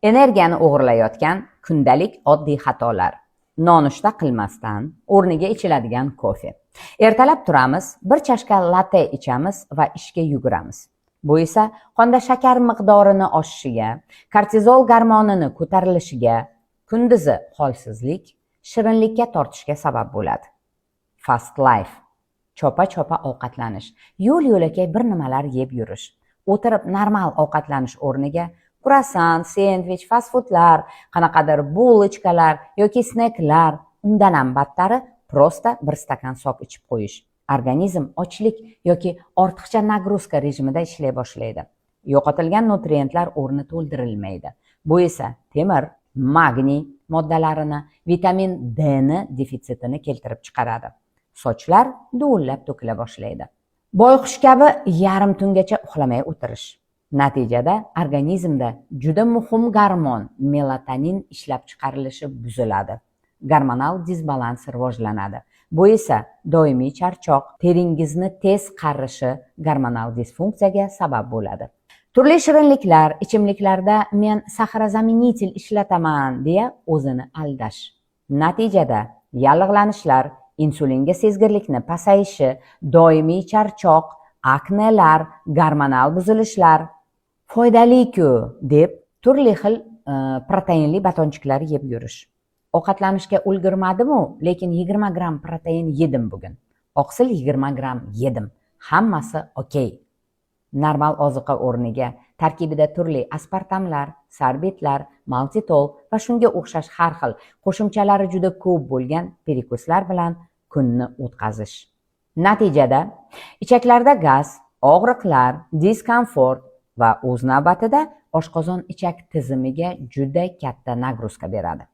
Energiyani o'g'irlayotgan kundalik oddiy xatolar. Nonushta qilmasdan o'rniga ichiladigan kofe. Ertalab turamiz, bir chashka latte ichamiz va ishga yuguramiz. Bu esa qonda shakar miqdorini oshishiga, kortizol gormonini ko'tarilishiga, kunduzi holsizlik, shirinlikka tortishga sabab bo'ladi. Fast life. Chopa-chopa ovqatlanish, yo'l-yo'lakay bir nimalar yeb yurish, o'tirib normal ovqatlanish o'rniga kruassan, sendvich, fast foodlar, qanaqadir bulochkalar yoki snacklar, undan ham battari prosta bir stakan sok ichib qo'yish. Organizm ochlik yoki ortiqcha nagruzka rejimida ishlay boshlaydi. Yo'qotilgan nutrientlar o'rni to'ldirilmaydi. Bu esa temir, magniy moddalarini, vitamin D ni defitsitini keltirib chiqaradi. Sochlar duvillab to'kila boshlaydi. Boyqush kabi yarim tungacha uxlamay o'tirish. Natijada organizmda juda muhim gormon melatonin ishlab chiqarilishi buziladi. Gormonal disbalans rivojlanadi. Bu esa doimiy charchoq, teringizni tez qarishi, gormonal disfunksiyaga sabab bo'ladi. Turli shirinliklar, ichimliklarda men saxarozaminitel ishlataman deya o'zini aldash. Natijada yallig'lanishlar, insulinga sezgirlikni pasayishi, doimiy charchoq, aknelar, gormonal buzilishlar. Foydali-ku deb turli xil proteinli batonchiklar yeb yurish. Ovqatlanishga ulgurmadim-u, lekin 20 gram protein yedim bugun. Oqsil 20 gram yedim. Hammasi okey. Normal oziqa o'rniga tarkibida turli aspartamlar, sorbitlar, maltitol va shunga o'xshash har xil qo'shimchalari juda ko'p bo'lgan perikuslar bilan kunni o'tkazish. Natijada ichaklarda gaz, og'riqlar, diskomfort va o'z navbatida oshqozon ichak tizimiga juda katta nagruzka beradi.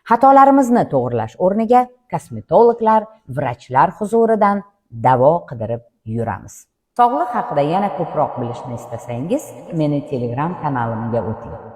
Xatolarimizni to'g'rilash o'rniga kosmetologlar, vrachlar huzuridan davo qidirib yuramiz. Sog'liq haqida yana ko'proq bilishni istasangiz, meni Telegram kanalimga o'ting.